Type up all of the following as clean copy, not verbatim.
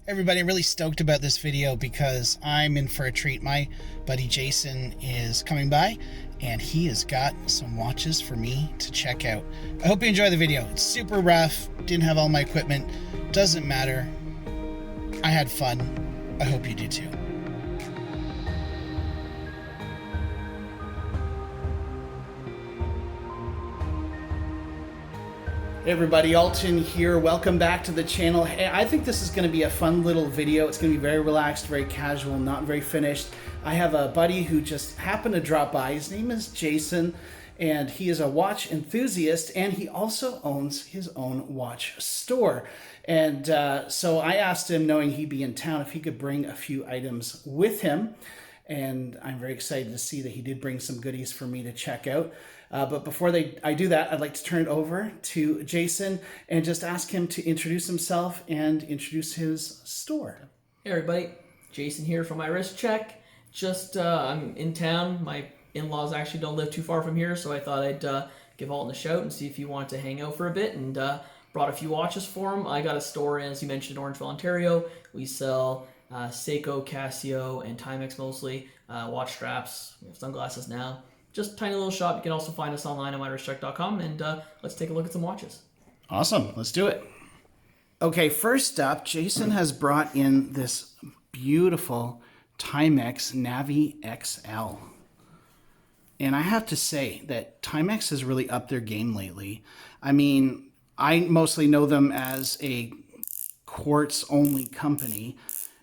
Everybody, I'm really stoked about this video because I'm in for a treat. My buddy Jason is coming by and he has got some watches for me to check out. I hope you enjoy the video. It's super rough, didn't have all my equipment, doesn't matter. I had fun. I hope you do too. Hey everybody, Alton here. Welcome back to the channel. Hey, I think this is going to be a fun little video. It's going to be very relaxed, very casual, not very finished. I have a buddy who just happened to drop by. His name is Jason, and he is a watch enthusiast, and he also owns his own watch store. And so I asked him, knowing he'd be in town, if he could bring a few items with him. And I'm very excited to see that he did bring some goodies for me to check out. But before I do that, I'd like to turn it over to Jason and just ask him to introduce himself and introduce his store. Hey everybody, Jason here from my wrist check. I'm in town. My in-laws actually don't live too far from here, so I thought I'd give Alton a shout and see if he wanted to hang out for a bit, and brought a few watches for him. I got a store, as you mentioned, in Orangeville, Ontario. We sell Seiko, Casio, and Timex mostly, watch straps, we have sunglasses now. Just a tiny little shop. You can also find us online at mywristcheck.com, and let's take a look at some watches. Awesome. Let's do it. Okay, first up, Jason has brought in this beautiful Timex Navi XL. And I have to say that Timex has really upped their game lately. I mean, I mostly know them as a quartz-only company.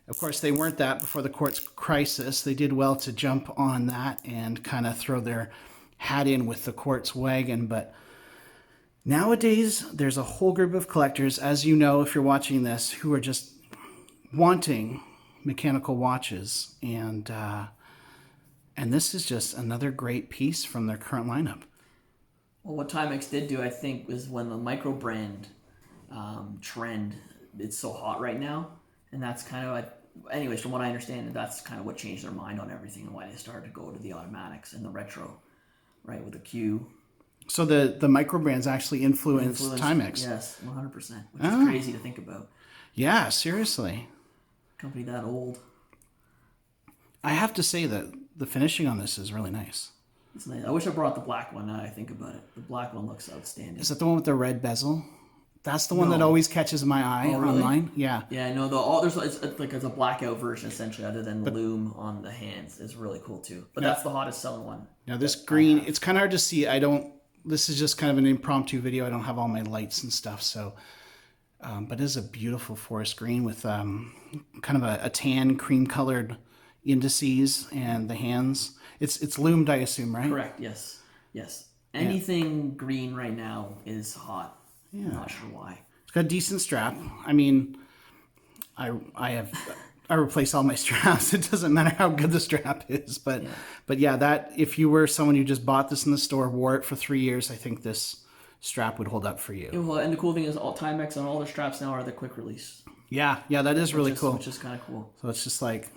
Of course, they weren't that before the quartz crisis. They did well to jump on that and kind of throw their hat in with the quartz wagon. But nowadays, there's a whole group of collectors, as you know, if you're watching this, who are just wanting mechanical watches. And this is just another great piece from their current lineup. Well, what Timex did do, I think, was when the micro brand trend, it's so hot right now. And that's kind of, anyways, from what I understand, that's kind of what changed their mind on everything and why they started to go to the automatics and the retro, right, with the Q. So the micro brands actually influenced Timex. Yes, 100%, which is crazy to think about. Yeah, seriously. Company that old. I have to say that the finishing on this is really nice. It's nice. I wish I brought the black one now that I think about it. The black one looks outstanding. Is that the one with the red bezel? That's the one that always catches my eye online. Yeah. Yeah, no. It's a blackout version essentially, other than the loom on the hands. It's really cool too. But that's the hottest selling one. Now this green, it's kind of hard to see. This is just kind of an impromptu video. I don't have all my lights and stuff. So, but it is a beautiful forest green with kind of a tan cream colored indices and the hands. It's loomed, I assume, right? Correct. Yes. Yes. Anything green right now is hot. Yeah. I'm not sure why. It's got a decent strap. I mean, I replace all my straps. It doesn't matter how good the strap is, but yeah, that if you were someone who just bought this in the store, wore it for 3 years, I think this strap would hold up for you. Yeah, well, and the cool thing is, all Timex and all their straps now are the quick release. Yeah, that is really cool. Which is kind of cool. So it's just like,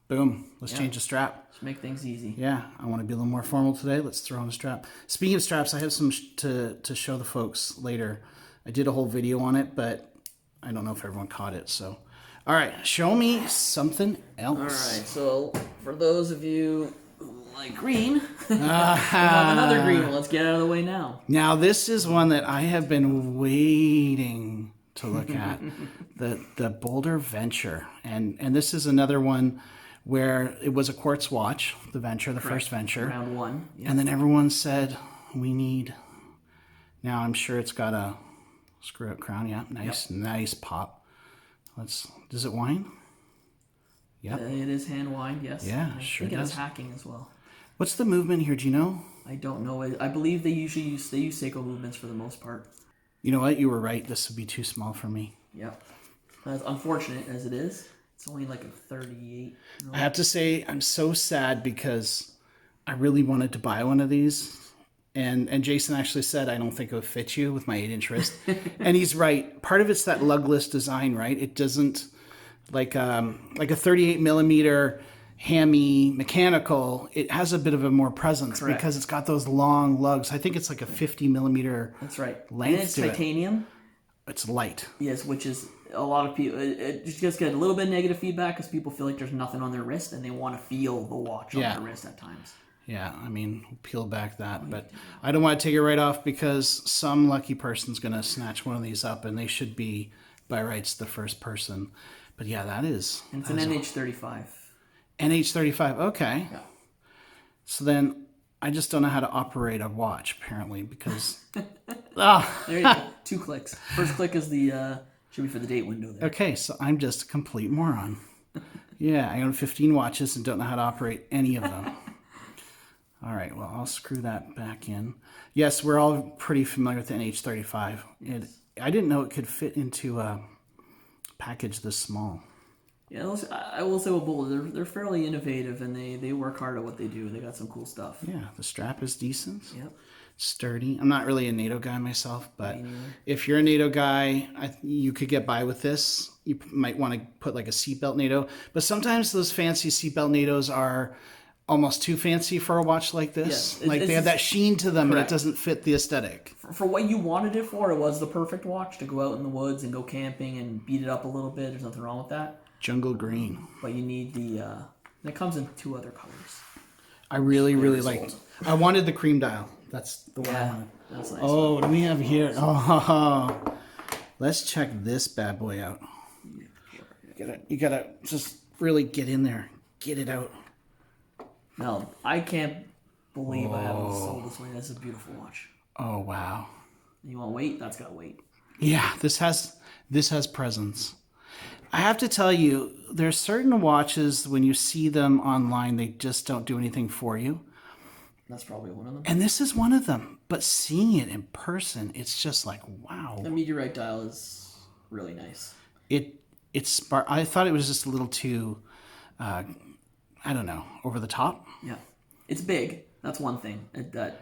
boom, let's change the strap. Just make things easy. Yeah, I want to be a little more formal today. Let's throw on a strap. Speaking of straps, I have some to show the folks later. I did a whole video on it, but I don't know if everyone caught it. So, all right, show me something else. All right, so for those of you who like green, we have another green one. Let's get out of the way now. Now, this is one that I have been waiting to look at, the BOLDR Venture. And this is another one where it was a quartz watch, the Venture, the first Venture. Round one. Yeah. And then everyone said, we need... Now, I'm sure it's got a screw-up crown. Yeah, nice pop. Does it whine? Yep. It is hand wind, yes. Yeah, sure does. I think it has hacking as well. What's the movement here? Do you know? I don't know. I believe they usually use Seiko movements for the most part. You know what? You were right. This would be too small for me. Yep. As unfortunate as it is, it's only like a 38. I have to say, I'm so sad because I really wanted to buy one of these. And Jason actually said, I don't think it would fit you with my 8-inch wrist. And he's right. Part of it's that lugless design, right? It doesn't, like a 38 millimeter hammy mechanical, it has a bit of a more presence. Correct. Because it's got those long lugs. I think it's like a 50 millimeter That's right. length. And it's titanium. It's light. Yes, which is a lot of people, it just get a little bit of negative feedback because people feel like there's nothing on their wrist and they want to feel the watch on their wrist at times. Yeah, I mean, we'll peel back that, but I don't want to take it right off because some lucky person's going to snatch one of these up, and they should be, by rights, the first person. But yeah, that is... And it's an NH35. NH35, okay. Yeah. So then, I just don't know how to operate a watch, apparently, because... There you go. 2 clicks. First click is the... should be for the date window there. Okay, so I'm just a complete moron. Yeah, I own 15 watches and don't know how to operate any of them. All right, well, I'll screw that back in. Yes, we're all pretty familiar with the NH35. I didn't know it could fit into a package this small. Yeah, I will say with BOLDR, they're fairly innovative, and they work hard at what they do. They got some cool stuff. Yeah, the strap is decent. Yep. Sturdy. I'm not really a NATO guy myself, but if you're a NATO guy, you could get by with this. You might want to put like a seatbelt NATO, but sometimes those fancy seatbelt NATOs are almost too fancy for a watch like this. Yes, they have that sheen to them, correct. and it doesn't fit the aesthetic. For what you wanted it for, it was the perfect watch to go out in the woods and go camping and beat it up a little bit. There's nothing wrong with that. Jungle green. But you need the... it comes in 2 other colors. I really like... I wanted the cream dial. That's the one I wanted. That's nice. Oh, what do we have here? Oh, let's check this bad boy out. You gotta just really get in there. Get it out. No, I can't believe I haven't sold this one. This is a beautiful watch. Oh, wow. You want weight? That's got weight. Yeah, this has presence. I have to tell you, there's certain watches, when you see them online, they just don't do anything for you. That's probably one of them. And this is one of them. But seeing it in person, it's just like, wow. The meteorite dial is really nice. I thought it was just a little too, I don't know, over the top. Yeah. It's big. That's one thing that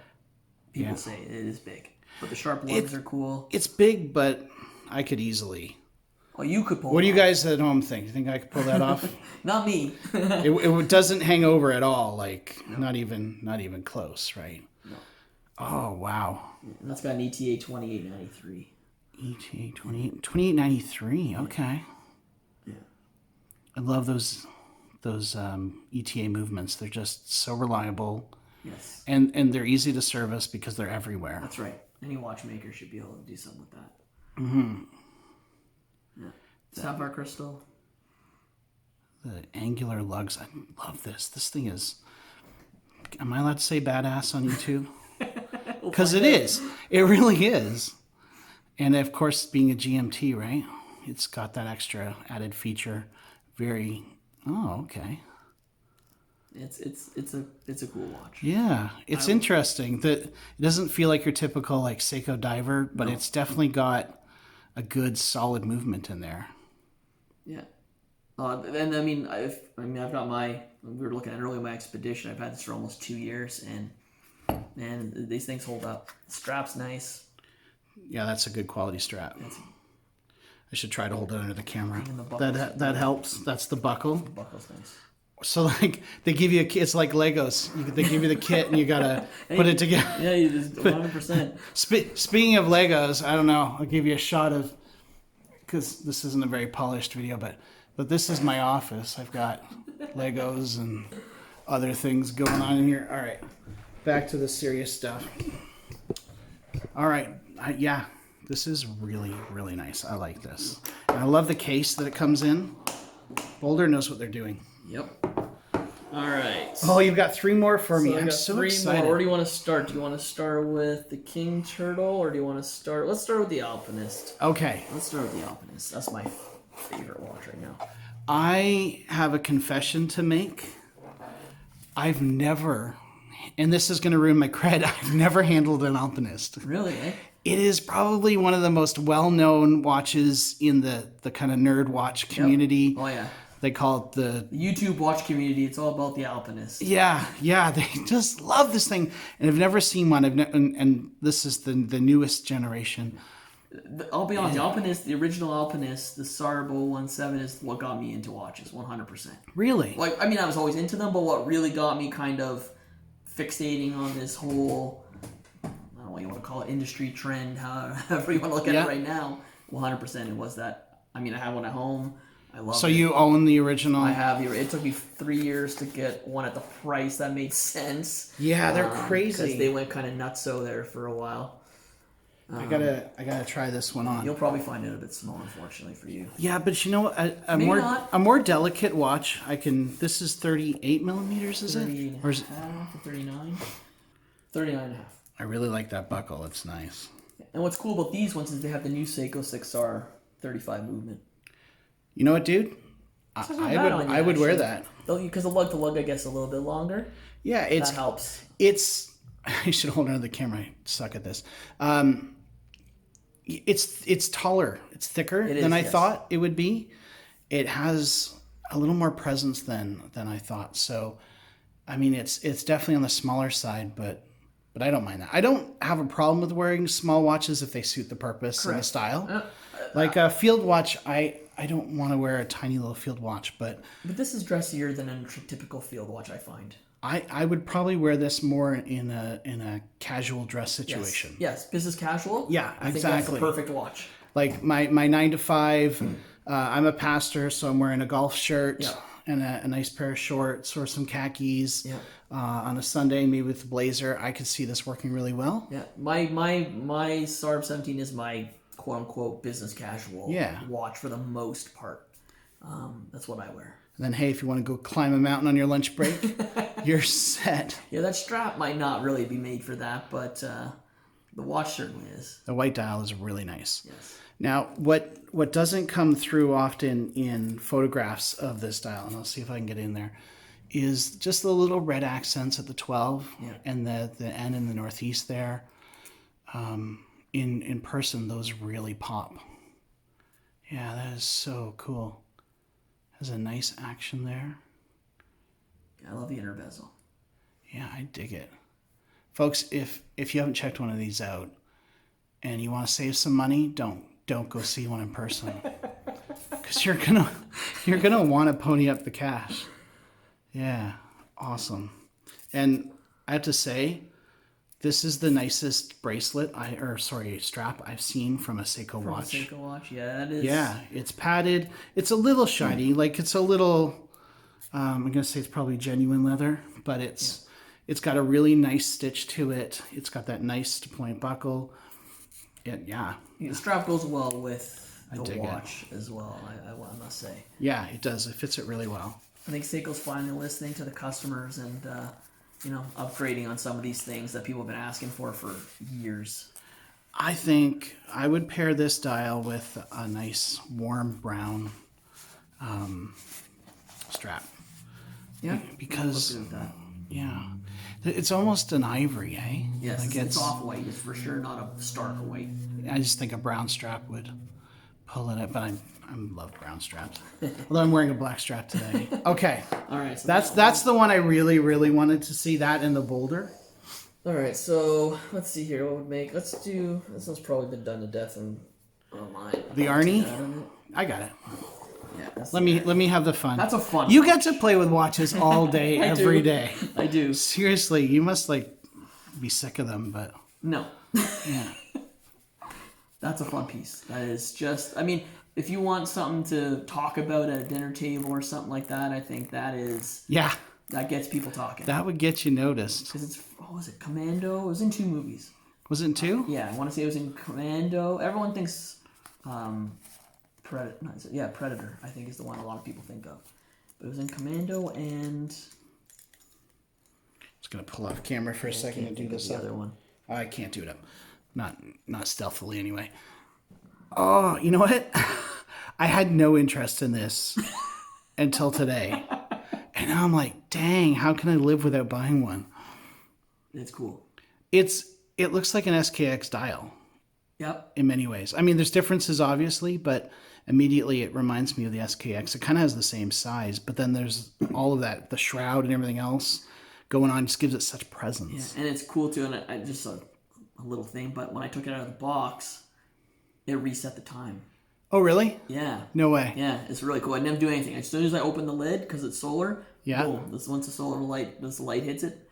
people say. It is big. But the sharp lugs are cool. It's big, but I could easily... Oh, you could pull What do you guys at home think? You think I could pull that off? Not me. It doesn't hang over at all, like not even close, right? No. Oh, wow. That's got an ETA 2893. ETA 2893. Okay. Yeah. I love those ETA movements. They're just so reliable. Yes. And they're easy to service because they're everywhere. That's right. Any watchmaker should be able to do something with that. Mm-hmm. Yeah. Sapphire crystal. The angular lugs. I love this. This thing is... Am I allowed to say badass on YouTube? Because it is. It really is. And of course, being a GMT, right? It's got that extra added feature. Very... Oh, okay. It's a cool watch. Yeah, it's interesting that it doesn't feel like your typical like Seiko diver, but it's definitely got a good solid movement in there. Yeah, and I mean I've got we were looking at earlier my expedition. I've had this for almost 2 years, and these things hold up. The strap's nice. Yeah, that's a good quality strap. I should try to hold it under the camera. The That helps. That's the buckle. The buckle's nice. So like they give you it's like Legos. They give you the kit and you gotta put it together. Yeah, you just 100%. Speaking of Legos, I don't know. I'll give you a shot of, because this isn't a very polished video, but this is my office. I've got Legos and other things going on in here. All right, back to the serious stuff. All right, yeah, this is really, really nice. I like this. And I love the case that it comes in. BOLDR knows what they're doing. Yep. All right. Oh, you've got 3 more for me. I I'm got so 3 excited. more. Where do you want to start? Do you want to start with the King Turtle, or do you want to start... Let's start with the Alpinist. Okay. Let's start with the Alpinist. That's my favorite watch right now. I have a confession to make. I've never, and this is going to ruin my cred, I've never handled an Alpinist. Really, eh? It is probably one of the most well-known watches in the kind of nerd watch community. Yep. Oh, yeah. They call it the YouTube watch community. It's all about the Alpinist. Yeah, they just love this thing, and I've never seen one. And this is the newest generation. I'll be honest, the Alpinist, the original Alpinist, the Sarbo 17 is what got me into watches, 100%. Really? Like, I mean, I was always into them, but what really got me kind of fixating on this whole, I don't know what you want to call it, industry trend, however you want to look at it right now, 100% it was that I mean, I have one at home. I love So it. you own the original? I have the. It took me 3 years to get one at the price that made sense. Yeah, they're crazy. Because they went kind of nutso there for a while. I gotta try this one on. You'll probably find it a bit small, unfortunately, for you. Yeah, but you know what? Not. A more delicate watch. I can. This is 38 millimeters, is 30 it? and Or a is it? half to 39. 39 and a half. I really like that buckle. It's nice. And what's cool about these ones is they have the new Seiko 6R 35 movement. You know what, dude? I would wear that. Because the lug I guess a little bit longer. Yeah, That helps. It's. I should hold onto the camera. I suck at this. It's taller. It's thicker than I thought it would be. It has a little more presence than I thought. So, I mean, it's definitely on the smaller side, but I don't mind that. I don't have a problem with wearing small watches if they suit the purpose and the style. Like a field watch, I don't want to wear a tiny little field watch, but this is dressier than a typical field watch, I find. I would probably wear this more in a casual dress situation. Yes, business casual. Yeah, I think exactly. that's the perfect watch. Like my 9 to 5, I'm a pastor, so I'm wearing a golf shirt and a nice pair of shorts or some khakis. Yeah. On a Sunday, maybe with a blazer, I could see this working really well. Yeah, my SARB 17 is my quote unquote business casual watch for the most part. That's what I wear. And then, hey, if you want to go climb a mountain on your lunch break, you're set. Yeah, that strap might not really be made for that, but the watch certainly is. The white dial is really nice. Yes. Now, what doesn't come through often in photographs of this dial, and I'll see if I can get in there, is just the little red accents at the 12 and the N in the northeast there. In person, those really pop. Yeah, that is so cool. Has a nice action there. I love the inner bezel. Yeah, I dig it. Folks, if you haven't checked one of these out and you want to save some money, don't go see one in person. Because you're gonna want to pony up the cash. Yeah, awesome. And I have to say, this is the nicest strap I've seen from a Seiko watch. Seiko watch, yeah, it is. Yeah, it's padded. It's a little shiny, like it's a little. I'm gonna say it's probably genuine leather, but it's got a really nice stitch to it. It's got that nice point buckle. The strap goes well with the watch as well. I must say. Yeah, it does. It fits it really well. I think Seiko's finally listening to the customers and upgrading on some of these things that people have been asking for years. I think I would pair this dial with a nice warm brown strap. Yeah, because it's almost an ivory, eh? Yes, like it's off white. It's for sure not a stark white. I just think a brown strap would pull it up, but I love brown straps. Although I'm wearing a black strap today. Okay. All right. So that's the one I really, really wanted to see, that in the BOLDR. All right. So let's see here. What would make? Let's do. This one's probably been done to death online. The Arnie. I got it. Yeah. Let me have the fun. That's a fun. You get to play with watches all day, every day. I do. Seriously, you must be sick of them, but no. Yeah. That's a fun piece. That is just. I mean, if you want something to talk about at a dinner table or something like that, I think that is. Yeah. That gets people talking. That would get you noticed. Because it's. Oh, was it Commando? It was in 2 movies. Was it in 2? Yeah, I want to say it was in Commando. Everyone thinks. Predator, I think, is the one a lot of people think of. But it was in Commando and... Just going to pull off camera for a second and do this the other one. I can't do it up. Not stealthily, anyway. Oh, you know what? I had no interest in this until today. And now I'm like, dang, how can I live without buying one? It's cool. It looks like an SKX dial. Yep. In many ways. I mean, there's differences, obviously, but immediately it reminds me of the SKX. It kind of has the same size, but then there's all of that, the shroud and everything else going on, just gives it such presence. Yeah, and it's cool, too, and I just a little thing, but when I took it out of the box, it reset the time. Oh, really? Yeah. No way. Yeah, it's really cool. I didn't do anything. As soon as I opened the lid, because it's solar, boom, once the light hits it,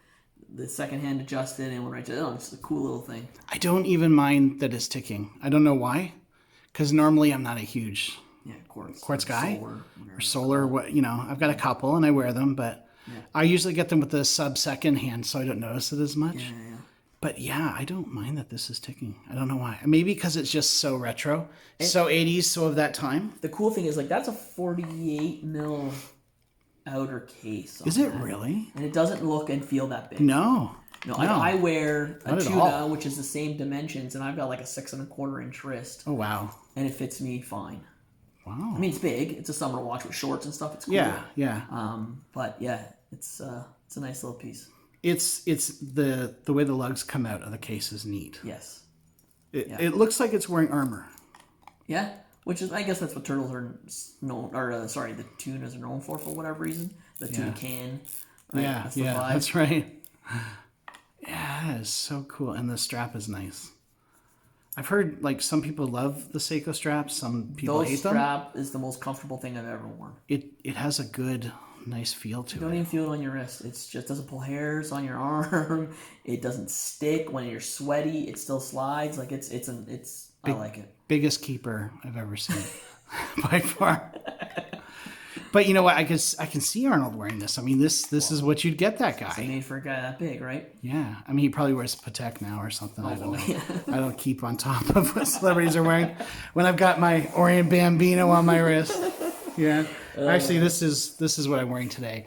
the second hand adjusted and went right to it. Oh, it's a cool little thing. I don't even mind that it's ticking. I don't know why, because normally I'm not a huge Yeah, quartz guy solar, or solar. What I've got a couple and I wear them, but I usually get them with the sub-second hand, so I don't notice it as much. Yeah. But yeah, I don't mind that this is ticking. I don't know why. Maybe because it's just so retro, so 80s, so of that time. The cool thing is, like, that's a 48 mil outer case. Is it really? And it doesn't look and feel that big. No. I wear a Not at tuna, all. which is the same dimensions, and I've got like a 6¼ inch wrist, Oh wow. and it fits me fine. Wow. I mean, it's big. It's a summer watch with shorts and stuff. It's cool. Yeah. But yeah, it's a nice little piece. It's the way the lugs come out of the case is neat. Yes. It looks like it's wearing armor. Yeah, which is, I guess that's what turtles are known, or the tunas are known for whatever reason. The tuna can. Right? Yeah, that's the vibe. that's right. Yeah, that is so cool, and the strap is nice. I've heard like some people love the Seiko straps, some people hate them. Those strap is the most comfortable thing I've ever worn. It has a good, nice feel to You don't even feel it on your wrist. It's just doesn't pull hairs on your arm. It doesn't stick when you're sweaty. It still slides. Like I like it. Biggest keeper I've ever seen by far. But you know what? I can see Arnold wearing this. I mean, this is what you'd get that guy. It's made for a guy that big, right? Yeah. I mean, he probably wears Patek now or something. I don't know. Yeah. I don't keep on top of what celebrities are wearing when I've got my Orient Bambino on my wrist. Yeah. Actually, this is what I'm wearing today.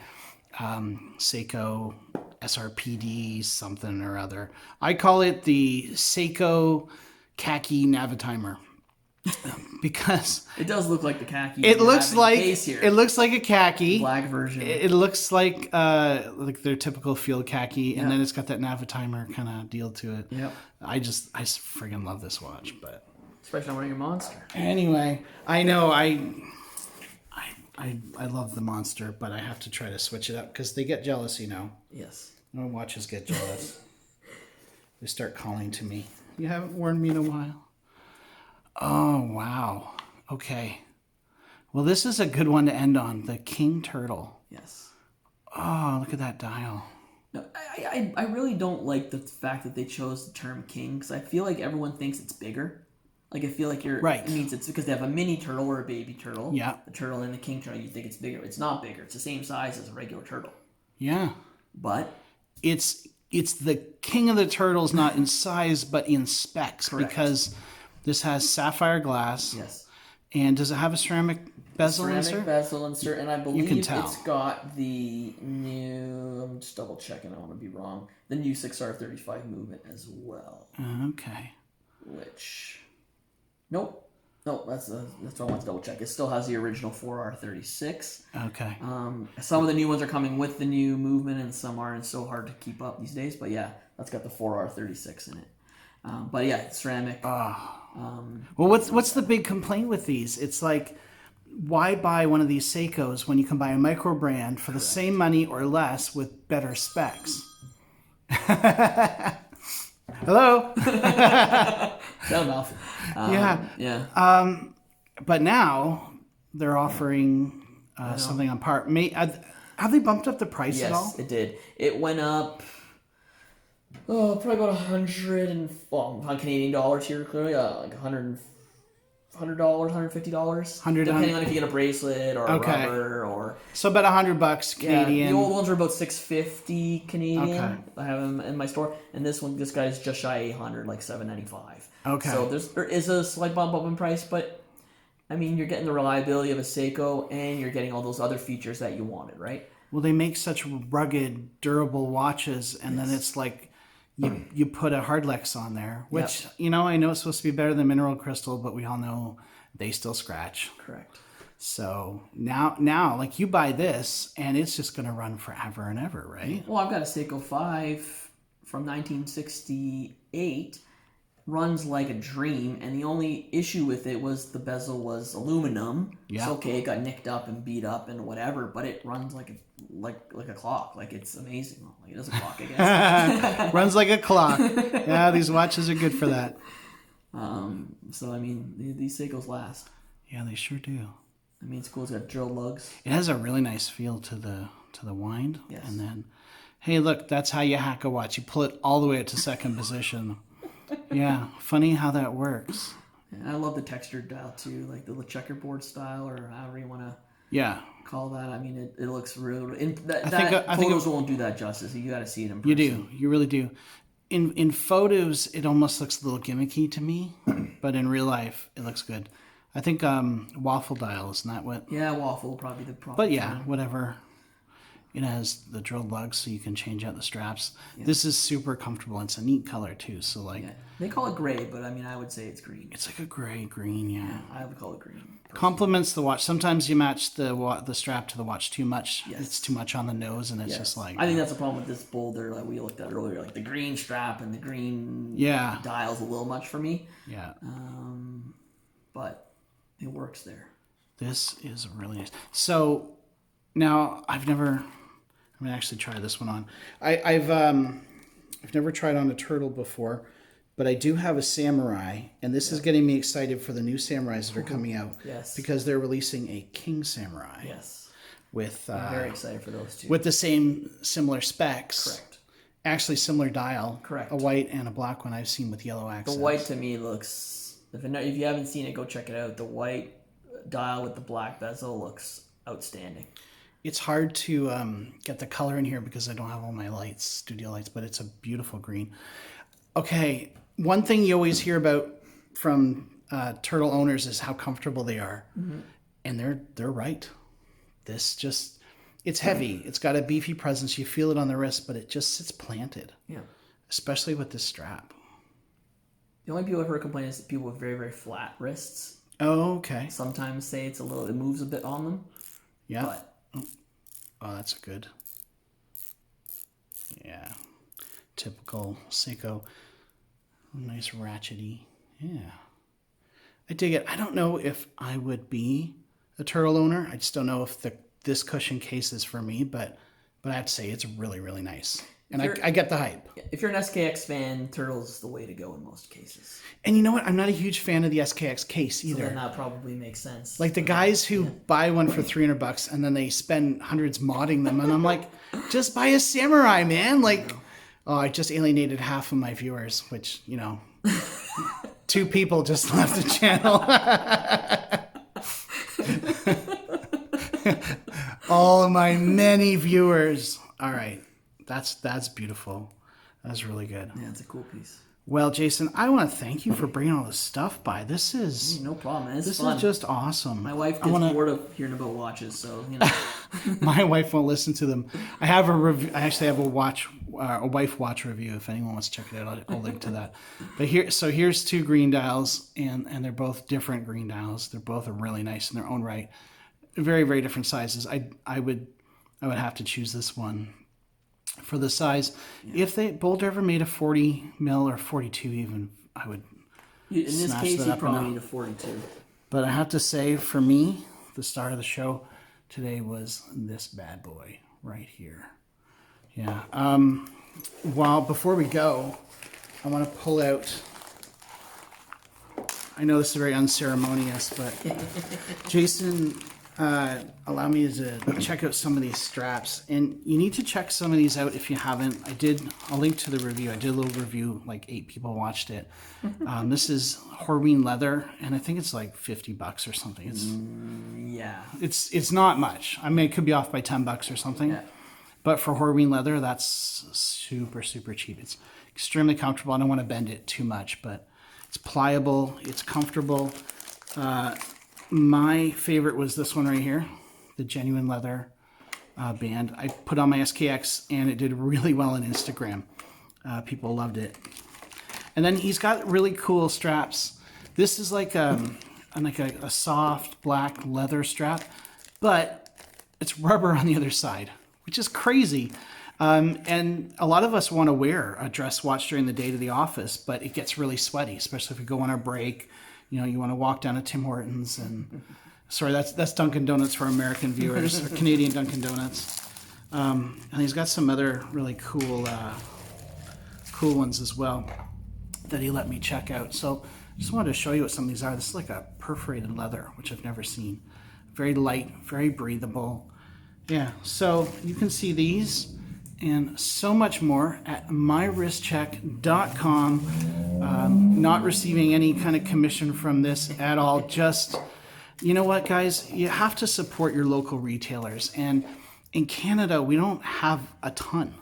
Seiko SRPD something or other. I call it the Seiko khaki Navitimer. Because it does look like the khaki. It looks like a khaki black version. It looks like their typical field khaki, and then it's got that Navitimer kind of deal to it. Yep. I friggin' love this watch, but especially when wearing a monster. Anyway, I know I love the monster, but I have to try to switch it up because they get jealous, Yes. No watches get jealous. They start calling to me. You haven't worn me in a while. Oh, wow. Okay. Well, this is a good one to end on. The King Turtle. Yes. Oh, look at that dial. No, I really don't like the fact that they chose the term king, because I feel like everyone thinks it's bigger. Like, I feel like right. It means it's because they have a mini turtle or a baby turtle. Yeah. The turtle and the king turtle, you think it's bigger. It's not bigger. It's the same size as a regular turtle. Yeah. But it's the king of the turtles, not in size, but in specs. Correct. Because this has sapphire glass. Yes. And does it have a ceramic bezel insert? Ceramic bezel insert, and I believe can tell. it's got the new. I'm just double checking. I don't want to be wrong. The new 6R35 movement as well. Okay. Which, nope, that's what I want to double check. It still has the original 4R36. Okay. Some of the new ones are coming with the new movement, and some aren't. So hard to keep up these days. But yeah, that's got the 4R36 in it. But yeah, it's ceramic. Well, what's the big complaint with these? It's like, why buy one of these Seikos when you can buy a micro brand for the same money or less with better specs? Hello? Fair enough. Yeah. But now they're offering something on par. Have they bumped up the price at all? Yes, it did. It went up. Oh, probably about on Canadian dollars here, clearly, like $100, $150, depending on if you get a bracelet or a rubber or. So about $100 Canadian. Yeah, the old ones are about $650 Canadian. Okay. I have them in my store, and this guy's just shy $800, like $795. Okay. So there is a slight bump up in price, but I mean, you're getting the reliability of a Seiko, and you're getting all those other features that you wanted, right? Well, they make such rugged, durable watches, and then it's like. You put a Hardlex on there, which, I know it's supposed to be better than mineral crystal, but we all know they still scratch. Correct. So now, like, you buy this, and it's just going to run forever and ever, right? Well, I've got a Seiko 5 from 1968. Runs like a dream, and the only issue with it was the bezel was aluminum. Yeah. It's okay, it got nicked up and beat up and whatever, but it runs like a clock. Like, it's amazing. Well, like, it is a clock, I guess. Runs like a clock. Yeah, these watches are good for that. So I mean, these Seikos last. Yeah, they sure do. I mean, it's cool. It's got drilled lugs. It has a really nice feel to the wind. Yes. And then, hey, look, that's how you hack a watch. You pull it all the way up to second position. Yeah, funny how that works. And I love the textured dial too, like the checkerboard style, or however you want to call that. I mean, it looks real. I think photos won't do that justice. You got to see it in person. You do. You really do. In photos, it almost looks a little gimmicky to me, but in real life, it looks good. I think waffle dial, isn't that what? Yeah, waffle probably the problem. But yeah, whatever. It has the drilled lugs, so you can change out the straps. Yeah. This is super comfortable. It's a neat color too. So like, they call it gray, but I mean, I would say it's green. It's like a gray green, yeah. I would call it green. Personally. Complements the watch. Sometimes you match the strap to the watch too much. Yes. It's too much on the nose, and it's just like. I think that's the problem with this BOLDR, like we looked at earlier. Like the green strap and the green dial's a little much for me. Yeah. But it works there. This is really nice. So now I'm gonna actually try this one on. I've never tried on a turtle before, but I do have a samurai, and this is getting me excited for the new samurais that are coming out. Yes. Because they're releasing a King samurai. Yes. With I'm very excited for those two. With the similar specs. Correct. Actually, similar dial. Correct. A white and a black one I've seen with yellow accents. The white to me looks. If you haven't seen it, go check it out. The white dial with the black bezel looks outstanding. It's hard to get the color in here because I don't have all my lights, studio lights, but it's a beautiful green. Okay, one thing you always hear about from turtle owners is how comfortable they are. Mm-hmm. And they're right. It's heavy. It's got a beefy presence. You feel it on the wrist, but it just sits planted. Yeah. Especially with this strap. The only people I've heard complain is people with very, very flat wrists. Oh, okay. Sometimes say it moves a bit on them. Yeah. But, oh, that's good. Yeah. Typical Seiko. Nice ratchety. Yeah. I dig it. I don't know if I would be a turtle owner. I just don't know if this cushion case is for me, but I have to say it's really, really nice. And I get the hype. If you're an SKX fan, Turtle's the way to go in most cases. And you know what? I'm not a huge fan of the SKX case either. So then that probably makes sense. Like the guys who buy one for $300 and then they spend hundreds modding them, and I'm like, just buy a samurai, man. Like, oh, I just alienated half of my viewers, which, 2 people just left the channel. All of my many viewers. All right. That's beautiful. That's really good. Yeah, it's a cool piece. Well, Jason, I want to thank you for bringing all this stuff by. This is no problem, man. This is just awesome. My wife gets bored of hearing about watches, so My wife won't listen to them. I have a review. I actually have a wife watch review. If anyone wants to check it out, I'll link to that. But here's 2 green dials, and they're both different green dials. They're both really nice in their own right. Very, very different sizes. I would have to choose this one for the size. Yeah. If BOLDR ever made a 40 mil or 42 even, I would in this case you probably need a 42. But I have to say, for me, the star of the show today was this bad boy right here. Yeah. Before we go, I want to pull out, I know this is very unceremonious, but Jason allow me to check out some of these straps, and you need to check some of these out if you haven't. I'll link to the review. I did a little review, like 8 people watched it. This is Horween leather, and I think it's like $50 or something. It's not much. I mean, it could be off by $10 or something. Yeah. But for Horween leather, that's super, super cheap. It's extremely comfortable. I don't want to bend it too much, but it's pliable. It's comfortable. My favorite was this one right here, the genuine leather band. I put on my SKX, and it did really well on Instagram. People loved it. And then he's got really cool straps. This is like a soft black leather strap, but it's rubber on the other side, which is crazy. And a lot of us want to wear a dress watch during the day to the office, but it gets really sweaty, especially if we go on our break. You want to walk down to Tim Hortons and, sorry, that's Dunkin' Donuts for American viewers, or Canadian Dunkin' Donuts. And he's got some other really cool ones as well that he let me check out. So I just wanted to show you what some of these are. This is like a perforated leather, which I've never seen. Very light, very breathable. Yeah, so you can see these and so much more at mywristcheck.com. Not receiving any kind of commission from this at all. Just, you know what, guys? You have to support your local retailers. And in Canada, we don't have a ton.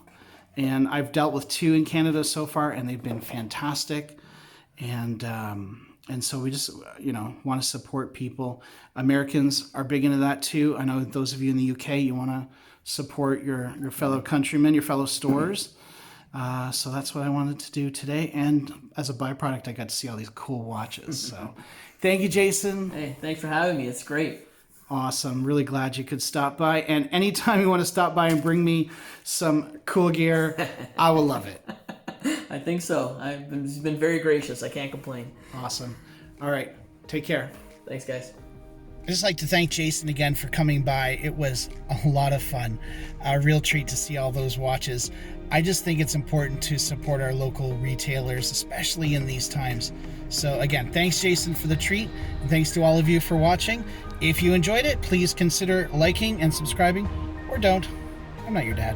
And I've dealt with 2 in Canada so far, and they've been fantastic. And so we just, want to support people. Americans are big into that too. I know those of you in the UK, you want to support your fellow countrymen, your fellow stores. So that's what I wanted to do today. And as a byproduct, I got to see all these cool watches. So thank you, Jason. Hey, thanks for having me. It's great. Awesome. Really glad you could stop by. And anytime you want to stop by and bring me some cool gear, I will love it. I think so. He's been very gracious. I can't complain. Awesome. All right. Take care. Thanks, guys. I'd just like to thank Jason again for coming by. It was a lot of fun. A real treat to see all those watches. I just think it's important to support our local retailers, especially in these times. So again, thanks, Jason, for the treat. And thanks to all of you for watching. If you enjoyed it, please consider liking and subscribing, or don't. I'm not your dad.